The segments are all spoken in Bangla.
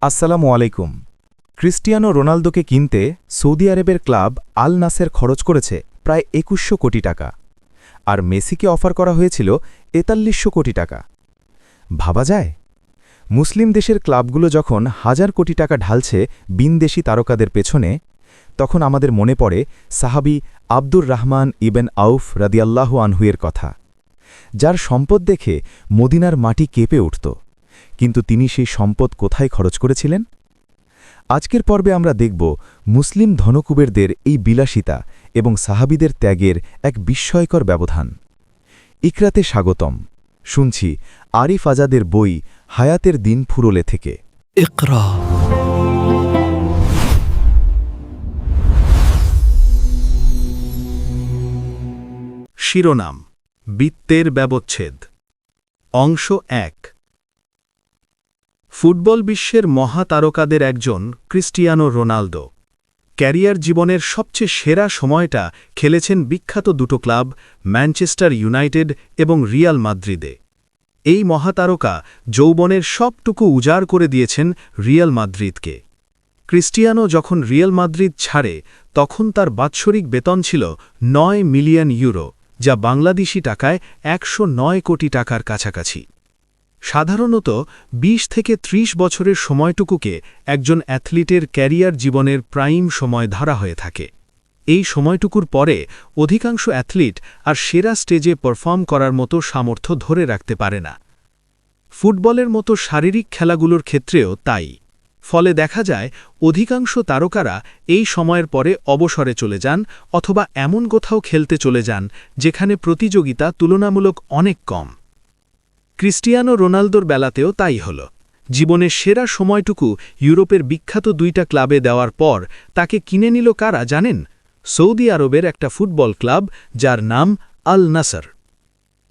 আসসালামু আলাইকুম। ক্রিস্টিয়ানো রোনালদোকে কিনতে সৌদি আরবের ক্লাব আল নাসের খরচ করেছে প্রায় ২১০০ কোটি টাকা, আর মেসিকে অফার করা হয়েছিল ৪৩০০ কোটি টাকা। ভাবা যায়, মুসলিম দেশের ক্লাবগুলো যখন হাজার কোটি টাকা ঢালছে বিনদেশী তারকাদের পেছনে, তখন আমাদের মনে পড়ে সাহাবী আব্দুর রহমান ইবেন আউফ রাদিয়াল্লাহু আনহুয়ের কথা, যার সম্পদ দেখে মদিনার মাটি কেঁপে উঠত। কিন্তু তিনি সেই সম্পদ কোথায় খরচ করেছিলেন? আজকের পর্বে আমরা দেখব মুসলিম ধনকুবেরদের এই বিলাসিতা এবং সাহাবীদের ত্যাগের এক বিস্ময়কর ব্যবধান। ইকরাতে স্বাগতম। শুনছি আরিফ আজাদের বই হায়াতের দিন ফুরোলে থেকে। ইকরা। শিরোনাম: বৃত্তের ব্যবচ্ছেদ। অংশ ১। ফুটবল বিশ্বের মহাতারকাদের একজন ক্রিস্টিয়ানো রোনালদো ক্যারিয়ার জীবনের সবচেয়ে সেরা সময়টা খেলেছেন বিখ্যাত দুটো ক্লাব ম্যানচেস্টার ইউনাইটেড এবং রিয়াল মাদ্রিদে। এই মহাতারকা যৌবনের সবটুকু উজাড় করে দিয়েছেন রিয়াল মাদ্রিদকে। ক্রিস্টিয়ানো যখন রিয়াল মাদ্রিদ ছাড়ে, তখন তার বাৎসরিক বেতন ছিল ৯ মিলিয়ন ইউরো, যা বাংলাদেশি টাকায় ১০৯ কোটি টাকার কাছাকাছি। সাধারণত ২০ থেকে ৩০ বছরের সময়টুকুকে একজন অ্যাথলিটের ক্যারিয়ার জীবনের প্রাইম সময় ধরা হয়ে থাকে। এই সময়টুকুর পরে অধিকাংশ অ্যাথলিট আর সেরা স্টেজে পারফর্ম করার মতো সামর্থ্য ধরে রাখতে পারে না। ফুটবলের মতো শারীরিক খেলাগুলোর ক্ষেত্রেও তাই। ফলে দেখা যায় অধিকাংশ তারকারা এই সময়ের পরে অবসরে চলে যান অথবা এমন কোথাও খেলতে চলে যান যেখানে প্রতিযোগিতা তুলনামূলক অনেক কম। ক্রিস্টিয়ানো রোনালদোর বেলাতেও তাই হল। জীবনের সেরা সময়টুকু ইউরোপের বিখ্যাত দুইটা ক্লাবে দেওয়ার পর তাকে কিনে নিল কারা জানেন? সৌদি আরবের একটা ফুটবল ক্লাব, যার নাম আল নাসর।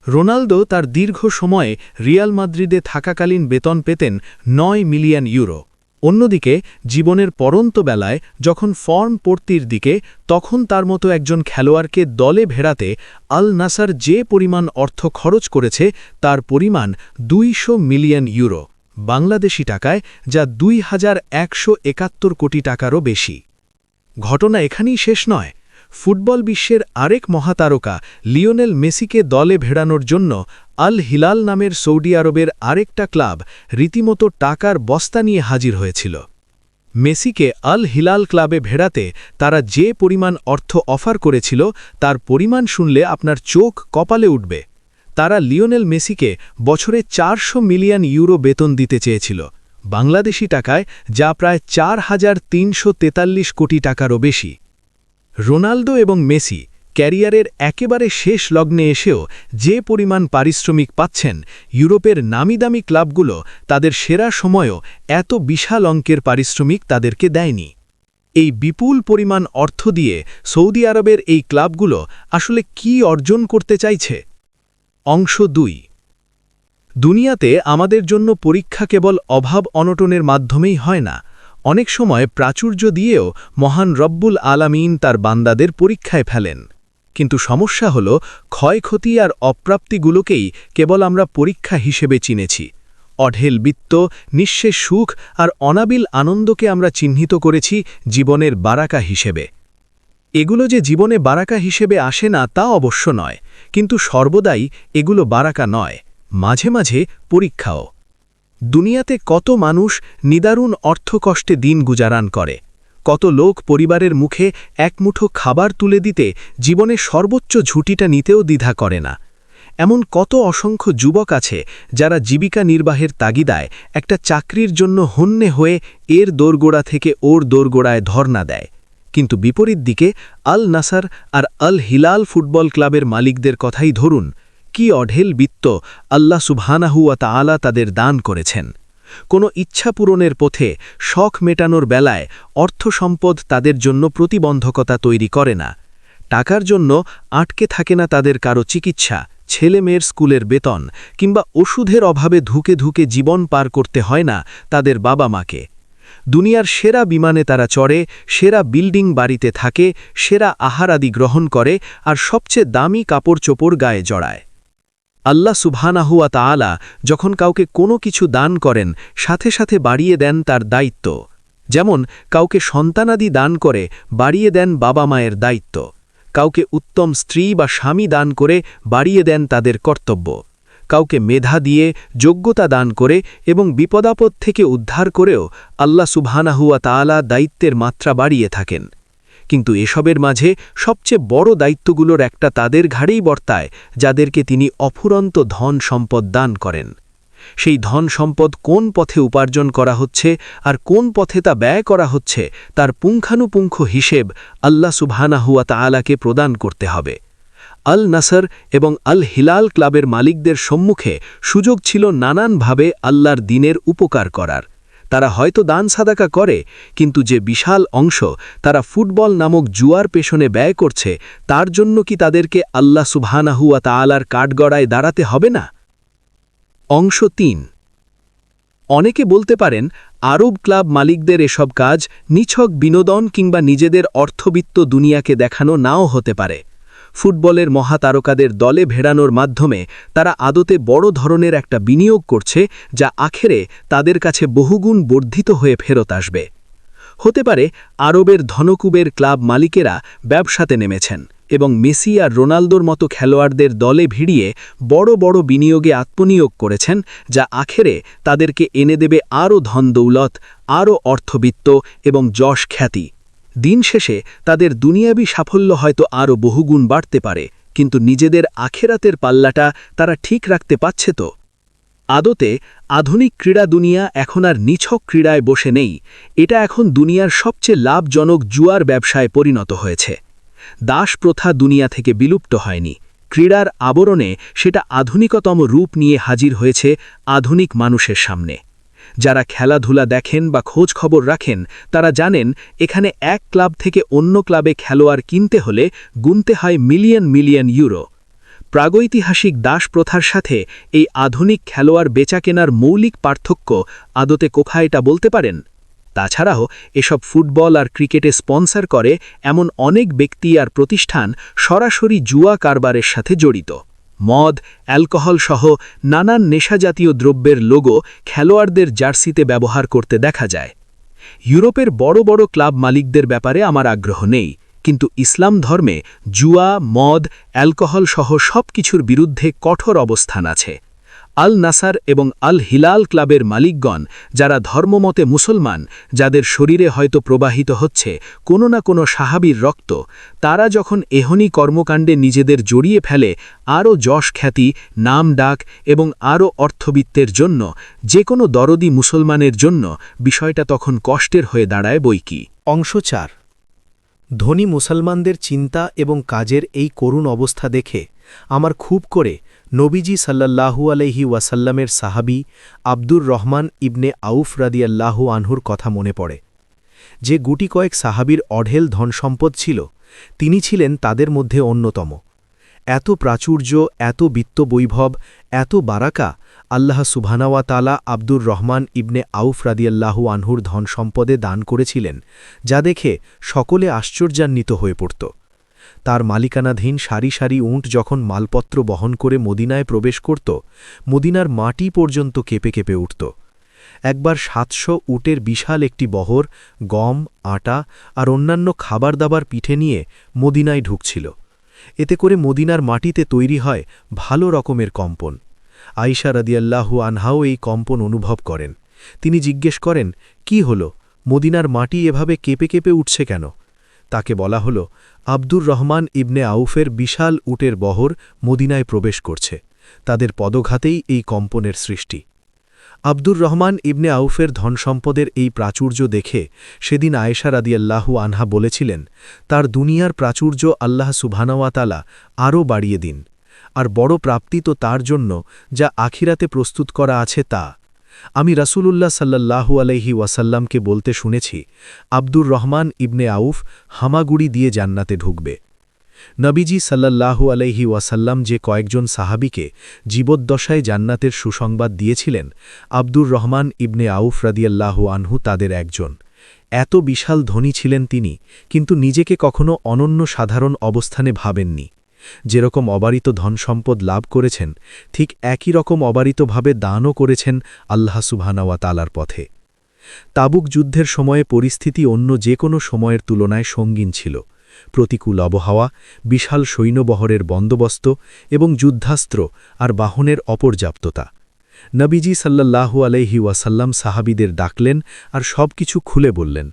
রোনালদো তার দীর্ঘ সময়ে রিয়াল মাদ্রিদে থাকাকালীন বেতন পেতেন ৯ মিলিয়ন ইউরো। অন্যদিকে জীবনের পরন্ত বেলায় যখন ফর্ম পড়তির দিকে, তখন তার মতো একজন খেলোয়াড়কে দলে ভেড়াতে আল নাসার যে পরিমাণ অর্থ খরচ করেছে তার পরিমাণ ২০০ মিলিয়ন ইউরো বাংলাদেশি টাকায়, যা ২,১৭১ কোটি টাকারও বেশি। ঘটনা এখানেই শেষ নয়। ফুটবল বিশ্বের আরেক মহাতারকা লিওনেল মেসিকে দলে ভেড়ানোর জন্য আল হিলাল নামের সৌদি আরবের আরেকটা ক্লাব রীতিমতো টাকার বস্তা নিয়ে হাজির হয়েছিল। মেসিকে আল হিলাল ক্লাবে ভেড়াতে তারা যে পরিমাণ অর্থ অফার করেছিল, তার পরিমাণ শুনলে আপনার চোখ কপালে উঠবে। তারা লিওনেল মেসিকে বছরে ৪০০ মিলিয়ন ইউরো বেতন দিতে চেয়েছিল, বাংলাদেশি টাকায় যা প্রায় ৪,৩৪৩ কোটি টাকারও বেশি। রোনালদো এবং মেসি ক্যারিয়ারের একেবারে শেষ লগ্নে এসেও যে পরিমাণ পারিশ্রমিক পাচ্ছেন, ইউরোপের নামিদামি ক্লাবগুলো তাদের সেরা সময়েও এত বিশাল অঙ্কের পারিশ্রমিক তাদেরকে দেয়নি। এই বিপুল পরিমাণ অর্থ দিয়ে সৌদি আরবের এই ক্লাবগুলো আসলে কি অর্জন করতে চাইছে? অংশ ২। দুনিয়াতে আমাদের জন্য পরীক্ষা কেবল অভাব অনটনের মাধ্যমেই হয় না। অনেক সময় প্রাচুর্য দিয়েও মহান রব্বুল আলামিন তার বান্দাদের পরীক্ষায় ফেলেন। কিন্তু সমস্যা হল, ক্ষয়ক্ষতি আর অপ্রাপ্তিগুলোকেই কেবল আমরা পরীক্ষা হিসেবে চিনেছি। অঢেল বিত্ত, নিঃশেষ সুখ আর অনাবিল আনন্দকে আমরা চিহ্নিত করেছি জীবনের বারাকা হিসেবে। এগুলো যে জীবনে বারাকা হিসেবে আসে না তা অবশ্য নয়, কিন্তু সর্বদাই এগুলো বারাকা নয়, মাঝে মাঝে পরীক্ষাও। দুনিয়াতে কত মানুষ নিদারুণ অর্থকষ্টে দিন গুজারান করে, কত লোক পরিবারের মুখে এক মুঠো খাবার তুলে দিতে জীবনে সর্বোচ্চ ঝুঁটিটা নিতেও দ্বিধা করে না। এমন কত অসংখ্য যুবক আছে যারা জীবিকা নির্বাহের তাগিদায় একটা চাকরির জন্য হন্যে হয়ে এর দোরগোড়া থেকে ওর দোরগোড়ায় ধর্ণা দেয়। কিন্তু বিপরীত দিকে আল নাসার আর আল হিলাল ফুটবল ক্লাবের মালিকদের কথাই ধরুন, কি অঢেল বিত্ত আল্লাহ সুবহানাহু ওয়া তাআলা তাদের দান করেছেন। কোনো ইচ্ছা পূরণের পথে, শখ মেটানোর বেলায় অর্থ সম্পদ তাদের জন্য প্রতিবন্ধকতা তৈরি করে না। টাকার জন্য আটকে থাকে না তাদের কারো চিকিৎসা, ছেলে মেয়ের স্কুলের বেতন কিংবা ওষুধের অভাবে ধুকে ধুকে জীবন পার করতে হয় না তাদের বাবা মাকে। দুনিয়ার সেরা বিমানে তারা চড়ে, সেরা বিল্ডিং বাড়িতে থাকে, সেরা আহার আদি গ্রহণ করে আর সবচেয়ে দামি কাপড় চোপড় গায়ে জড়ায়। আল্লাহ সুবহানাহু ওয়া তাআলা যখন কাউকে কোনো কিছু দান করেন সাথে সাথে বাড়িয়ে দেন তার দায়িত্ব, যেমন কাউকে সন্তানাদি দান করে বাড়িয়ে দেন বাবা মায়ের দায়িত্ব, কাউকে উত্তম স্ত্রী বা স্বামী দান করে বাড়িয়ে দেন তাদের কর্তব্য, কাউকে মেধা দিয়ে যোগ্যতা দান করে এবং বিপদাপদ থেকে উদ্ধার করেও আল্লাহ সুবহানাহু ওয়া তাআলা দায়িত্বের মাত্রা বাড়িয়ে থাকেন। কিন্তু এসবের মাঝে সবচেয়ে বড় দায়িত্বগুলোর একটা তাদের ঘাড়েই বর্তায় যাদেরকে তিনি অফুরন্ত ধন সম্পদ দান করেন। সেই ধন সম্পদ কোন পথে উপার্জন করা হচ্ছে আর কোন পথে তা ব্যয় করা হচ্ছে তার পুঙ্খানুপুঙ্খ হিসেব আল্লাহ সুবহানাহু ওয়া তাআলাকে প্রদান করতে হবে। আল নাসর এবং আল হিলাল ক্লাবের মালিকদের সম্মুখে সুযোগ ছিল নানানভাবে আল্লাহর দ্বীনের উপকার করার। তারা হয়তো দান সাদাকা করে, কিন্তু যে বিশাল অংশ তারা ফুটবল নামক জুয়ার পেছনে ব্যয় করছে, তার জন্য কি তাদেরকে আল্লাহ সুবহানাহু ওয়া তাআলার কাঠগড়ায় দাঁড়াতে হবে না? অংশ ৩। অনেকে বলতে পারেন আরব ক্লাব মালিকদের এসব কাজ নিছক বিনোদন কিংবা নিজেদের অর্থবিত্ত দুনিয়াকে দেখানো নাও হতে পারে। ফুটবলের মহাতারকাদের দলে ভেড়ানোর মাধ্যমে তারা আদতে বড় ধরনের একটা বিনিয়োগ করছে, যা আখেরে তাদের কাছে বহুগুণ বর্ধিত হয়ে ফেরত আসবে। হতে পারে আরবের ধনকুবের ক্লাব মালিকেরা ব্যবসাতে নেমেছেন এবং মেসি আর রোনালদোর মতো খেলোয়াড়দের দলে ভিড়িয়ে বড় বড় বিনিয়োগে আত্মনিয়োগ করেছেন, যা আখেরে তাদেরকে এনে দেবে আরও ধনদৌলত, আরও অর্থবিত্ত এবং যশ খ্যাতি। দিন শেষে তাদের দুনিয়াবী সাফল্য হয়তো আরও বহুগুণ বাড়তে পারে, কিন্তু নিজেদের আখেরাতের পাল্লাটা তারা ঠিক রাখতে পারছে তো? আদতে আধুনিক ক্রীড়া দুনিয়া এখন আর নিছক ক্রীড়ায় বসে নেই, এটা এখন দুনিয়ার সবচেয়ে লাভজনক জুয়ার ব্যবসায় পরিণত হয়েছে। দাস প্রথা দুনিয়া থেকে বিলুপ্ত হয়নি, ক্রীড়ার আবরণে সেটা আধুনিকতম রূপ নিয়ে হাজির হয়েছে আধুনিক মানুষের সামনে। যারা খেলাধুলা দেখেন বা খোঁজ খবর রাখেন তারা জানেন এখানে এক ক্লাব থেকে অন্য ক্লাবে খেলোয়াড় কিনতে হলে গুনতে হয় মিলিয়ন মিলিয়ন ইউরো। প্রাগৈতিহাসিক দাস প্রথার সাথে এই আধুনিক খেলোয়াড় বেচাকেনার মৌলিক পার্থক্য আদতে কোথায় এটা বলতে পারেন? তাছাড়াও এসব ফুটবল আর ক্রিকেটে স্পন্সর করে এমন অনেক ব্যক্তি আর প্রতিষ্ঠান সরাসরি জুয়া কারবারের সাথে জড়িত। মদ, অ্যালকোহল সহ নানান নেশাজাতীয় দ্রব্যের লোগো খেলোয়াড়দের জার্সিতে ব্যবহার করতে দেখা যায়। ইউরোপের বড় বড় ক্লাব মালিকদের ব্যাপারে আমার আগ্রহ নেই, কিন্তু ইসলাম ধর্মে জুয়া, মদ, অ্যালকোহল সহ সব কিছুর বিরুদ্ধে কঠোর অবস্থান আছে। আল নাসার এবং আল হিলাল ক্লাবের মালিকগণ, যারা ধর্মমতে মুসলমান, যাদের শরীরে হয়তো প্রবাহিত হচ্ছে কোনো না কোনো সাহাবীর রক্ত, তারা যখন এহনি কর্মকাণ্ডে নিজেদের জড়িয়ে ফেলে আরও যশ খ্যাতি, নাম ডাক এবং আরও অর্থবিত্তের জন্য, যে কোনো দরদি মুসলমানের জন্য বিষয়টা তখন কষ্টের হয়ে দাঁড়ায় বইকি। অংশ ৪। ধনী মুসলমানদের চিন্তা এবং কাজের এই করুণ অবস্থা দেখে আমার খুব করে নবীজি সাল্লাল্লাহু আলাইহি ওয়াসাল্লামের সাহাবী আব্দুর রহমান ইবনে আউফ রাদিয়াল্লাহু আনহুর কথা মনে পড়ে। যে গুটি কয়েক সাহাবীর অঢেল ধনসম্পদ ছিল, তিনি ছিলেন তাদের মধ্যে অন্যতম। এত প্রাচুর্য, এত বিত্তবৈভব, এত বারাকা আল্লাহ সুবহানাহু ওয়া তাআলা আব্দুর রহমান ইবনে আউফ রাদিয়াল্লাহু আনহুর ধনসম্পদে দান করেছিলেন, যা দেখে সকলে আশ্চর্যান্বিত হয়ে পড়ত। তার মালিকানাধীন সারি সারি উঁট যখন মালপত্র বহন করে মদিনায় প্রবেশ করত, মদিনার মাটি পর্যন্ত কেঁপে কেঁপে উঠত। একবার ৭০০ উটের বিশাল একটি বহর গম, আটা আর অন্যান্য খাবার দাবার পিঠে নিয়ে মদিনায় ঢুকছিল। এতে করে মদিনার মাটিতে তৈরি হয় ভালো রকমের কম্পন। আয়েশা রাদিয়াল্লাহু আনহাও এই কম্পন অনুভব করেন। তিনি জিজ্ঞেস করেন, কি হল, মদিনার মাটি এভাবে কেঁপে কেঁপে উঠছে কেন? তাকে বলা হল, আব্দুর রহমান ইবনে আউফের বিশাল উটের বহর মদিনায় প্রবেশ করছে, তাদের পদঘাতেই এই কম্পনের সৃষ্টি। আব্দুর রহমান ইবনে আউফের ধনসম্পদের এই প্রাচুর্য দেখে সেদিন আয়েশা রাদিয়াল্লাহু আনহা বলেছিলেন, তার দুনিয়ার প্রাচুর্য আল্লাহ সুবহানাহু ওয়া তাআলা আরও বাড়িয়ে দিন, আর বড় প্রাপ্তি তো তার জন্য যা আখিরাতে প্রস্তুত করা আছে তা। আমি রাসূলুল্লাহ সাল্লাল্লাহু আলাইহি ওয়াসাল্লামকে বলতে শুনেছি, আব্দুর রহমান ইবনে আউফ হামাগুড়ি দিয়ে জান্নাতে ঢুকবে। নবীজি সাল্লাল্লাহু আলাইহি ওয়াসাল্লাম যে কয়েকজন সাহাবীকে জীবদ্দশায় জান্নাতের সুসংবাদ দিয়েছিলেন, আব্দুর রহমান ইবনে আউফ রাদিয়াল্লাহু আনহু তাদের একজন। এত বিশাল ধনী ছিলেন তিনি, কিন্তু নিজেকে কখনো অনন্য সাধারণ অবস্থানে ভাবেননি। যেরকম অবারিত ধনসম্পদ লাভ করেছেন ঠিক একই রকম অবারিতভাবে দানও করেছেন আল্লাহ সুবহানাহু ওয়া তাআলার পথে। তাবুক যুদ্ধের সময়ে পরিস্থিতি অন্য যে কোনো সময়ের তুলনায় সঙ্গীন ছিল। প্রতিকূল আবহাওয়া, বিশাল সৈন্যবহরের বন্দোবস্ত এবং যুদ্ধাস্ত্র আর বাহনের অপর্যাপ্ততা। নবীজি সাল্লাল্লাহু আলাইহি ওয়াসাল্লাম সাহাবীদের ডাকলেন আর সবকিছু খুলে বললেন।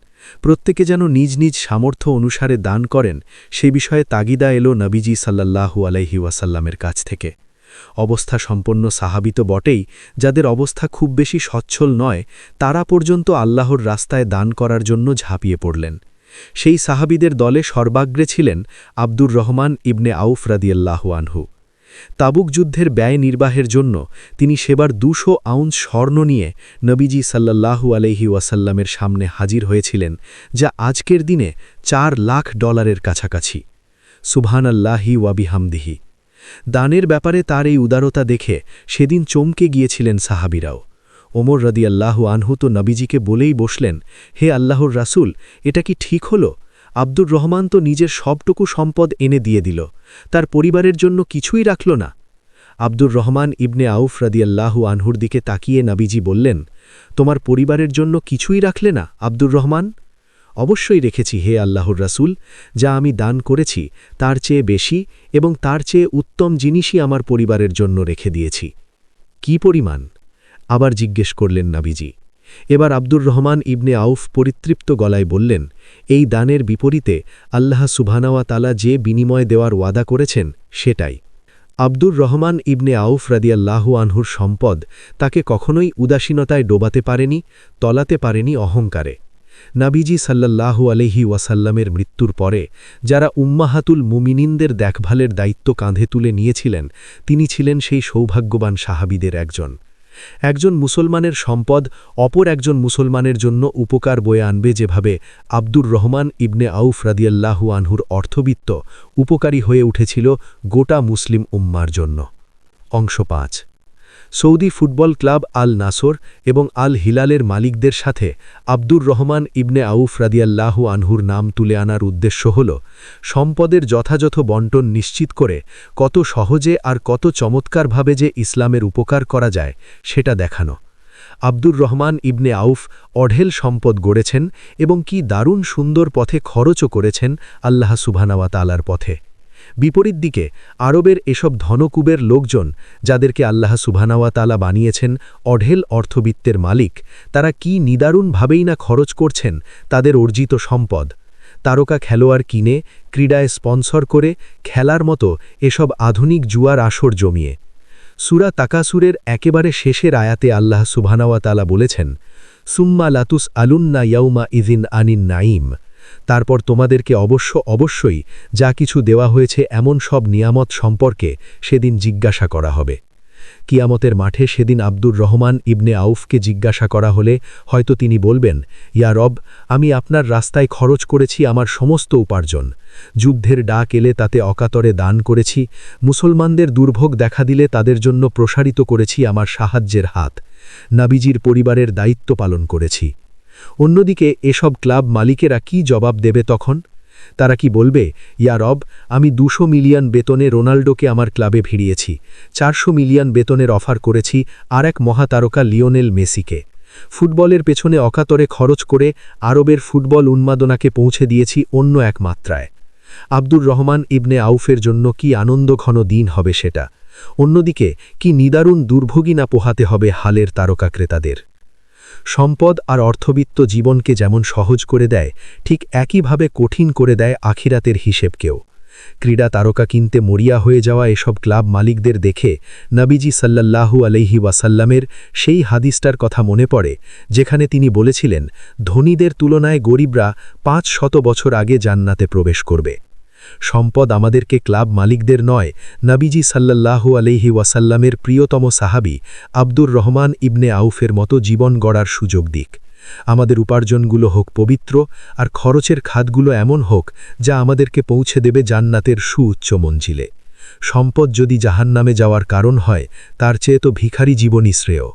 প্রত্যেকে যেন নিজ নিজ সামর্থ্য অনুসারে দান করেন সে বিষয়ে তাগিদা এলো নবীজি সাল্লাল্লাহু আলাইহি ওয়াসাল্লামের কাছ থেকে। অবস্থা সম্পন্ন সাহাবী তো বটেই, যাদের অবস্থা খুব বেশি সচ্ছল নয় তারা পর্যন্ত আল্লাহর রাস্তায় দান করার জন্য ঝাঁপিয়ে পড়লেন। সেই সাহাবীদের দলে সর্বাগ্রে ছিলেন আব্দুর রহমান ইবনে আউফ রাদিয়াল্লাহু আনহু। তাবুক যুদ্ধের ব্যয় নির্বাহের জন্য তিনি সেবার 200 আউন্স স্বর্ণ নিয়ে নবীজি সাল্লাল্লাহু আলাইহি ওয়াসাল্লামের সামনে হাজির হয়েছিলেন, যা আজকের দিনে $4 লাখ কাছাকাছি। সুবহানাল্লাহি ওয়া বিহামদিহি। দানের ব্যাপারে তার এই উদারতা দেখে সেদিন চমকে গিয়েছিলেন সাহাবীরাও। ওমর রাদিয়াল্লাহু আনহু তো নবীজিকে বলেই বসলেন, হে আল্লাহর রাসূল, এটা কি ঠিক হলো? আব্দুর রহমান তো নিজের সবটুকু সম্পদ এনে দিয়ে দিল, তার পরিবারের জন্য কিছুই রাখল না। আব্দুর রহমান ইবনে আউফ রাদিয়াল্লাহু আনহুর দিকে তাকিয়ে নবীজি বললেন, তোমার পরিবারের জন্য কিছুই রাখলে না আব্দুর রহমান? অবশ্যই রেখেছি হে আল্লাহর রাসূল, যা আমি দান করেছি তার চেয়ে বেশি এবং তার চেয়ে উত্তম জিনিসই আমার পরিবারের জন্য রেখে দিয়েছি। কি পরিমাণ? আবার জিজ্ঞেস করলেন নবীজি। এবার আব্দুর রহমান ইবনে আউফ পরিতৃপ্ত গলায় বললেন, এই দানের বিপরীতে আল্লাহ সুবহানাহু ওয়া তাআলা যে বিনিময় দেওয়ার ওয়াদা করেছেন সেটাই। আব্দুর রহমান ইবনে আউফ রাদিয়াল্লাহু আনহুর সম্পদ তাকে কখনোই উদাসীনতায় ডোবাতে পারেনি, তলাতে পারেনি অহংকারে। নবীজি সাল্লাল্লাহু আলাইহি ওয়াসাল্লামের মৃত্যুর পরে যারা উম্মাহাতুল মুমিনিনদের দেখভালের দায়িত্ব কাঁধে তুলে নিয়েছিলেন তিনি ছিলেন সেই সৌভাগ্যবান সাহাবীদের একজন। একজন মুসলমানের সম্পদ অপর একজন মুসলমানের জন্য উপকার বয়ে আনবে, যেভাবে আব্দুর রহমান ইবনে আউফ রাদিয়াল্লাহু আনহুর অর্থবিত্ত উপকারী হয়ে উঠেছিল গোটা মুসলিম উম্মার জন্য। অংশ 5। সৌদি ফুটবল ক্লাব আল নাসর এবং আল হিলালের মালিকদের সাথে আব্দুর রহমান ইবনে আউফ রাদিয়াল্লাহু আনহুর নাম তুলে আনার উদ্দেশ্য হল সম্পদের যথাযথ বন্টন নিশ্চিত করে কত সহজে আর কত চমৎকারভাবে যে ইসলামের উপকার করা যায় সেটা দেখানো। আব্দুর রহমান ইবনে আউফ অঢেল সম্পদ গড়েছেন এবং কি দারুণ সুন্দর পথে খরচও করেছেন আল্লাহ সুবহানাহু ওয়া তাআলার পথে। বিপরীত দিকে আরবের এসব ধনকুবের লোকজন, যাদেরকে আল্লাহ সুবহানাহু ওয়া তাআলা বানিয়েছেন অঢেল অর্থবিত্তের মালিক, তারা কি নিদারুণভাবেই না খরচ করছেন তাদের অর্জিত সম্পদ। তারকা খেলোয়াড় কিনে, ক্রীড়ায় স্পন্সর করে, খেলার মতো এসব আধুনিক জুয়ার আসর জমিয়ে। সূরা তাকাসুরের একেবারে শেষের আয়াতে আল্লাহ সুবহানাহু ওয়া তাআলা বলেছেন, সুম্মা লাতুস আলুন্না ইয়াউমা ইযিন আনিন নাঈম। তারপর তোমাদেরকে অবশ্যই যা কিছু দেওয়া হয়েছে এমন সব নিয়ামত সম্পর্কে সেদিন জিজ্ঞাসা করা হবে। কিয়ামতের মাঠে সেদিন আব্দুর রহমান ইবনে আউফকে জিজ্ঞাসা করা হলে হয়তো তিনি বলবেন, ইয়া রব, আমি আপনার রাস্তায় খরচ করেছি আমার সমস্ত উপার্জন। যুদ্ধের ডাক এলে তাতে অকাতরে দান করেছি, মুসলমানদের দুর্ভোগ দেখা দিলে তাদের জন্য প্রসারিত করেছি আমার সাহায্যের হাত, নবীজির পরিবারের দায়িত্ব পালন করেছি। অন্যদিকে এসব ক্লাব মালিকেরা কি জবাব দেবে তখন? তারা কি বলবে, ইয়া রব, আমি 200 মিলিয়ন বেতনে রোনাল্ডোকে আমার ক্লাবে ভিড়িয়েছি, 400 মিলিয়ন বেতনের অফার করেছি আর এক মহাতারকা লিওনেল মেসিকে। ফুটবলের পেছনে অকাতরে খরচ করে আরবের ফুটবল উন্মাদনাকে পৌঁছে দিয়েছি অন্য এক মাত্রায়। আব্দুর রহমান ইবনে আউফের জন্য কি আনন্দঘন দিন হবে সেটা। অন্যদিকে কি নিদারুণ দুর্ভোগী না পোহাতে হবে হালের তারকা ক্রেতাদের। সম্পদ আর অর্থবিত্ত জীবনকে যেমন সহজ করে দেয়, ঠিক একইভাবে কঠিন করে দেয় আখিরাতের হিসেবকেও। ক্রীড়া তারকা কিনতে মরিয়া হয়ে যাওয়া এসব ক্লাব মালিকদের দেখে নবীজি সাল্লাল্লাহু আলাইহি ওয়াসাল্লামের সেই হাদিসটার কথা মনে পড়ে, যেখানে তিনি বলেছিলেন, ধনীদের তুলনায় গরিবরা 500 বছর আগে জান্নাতে প্রবেশ করবে। সম্পদ আমাদেরকে ক্লাব মালিকদের নয়, নবীজি সাল্লাল্লাহু আলাইহি ওয়াসাল্লামের প্রিয়তম সাহাবী আব্দুর রহমান ইবনে আউফের মতো জীবন গড়ার সুযোগ দিক। আমাদের উপার্জনগুলো হোক পবিত্র, আর খরচের খাতগুলো এমন হোক যা আমাদেরকে পৌঁছে দেবে জান্নাতের সুউচ্চ মঞ্জিলে। সম্পদ যদি জাহান্নামে যাওয়ার কারণ হয়, তার চেয়ে তো ভিখারি জীবনই শ্রেয়।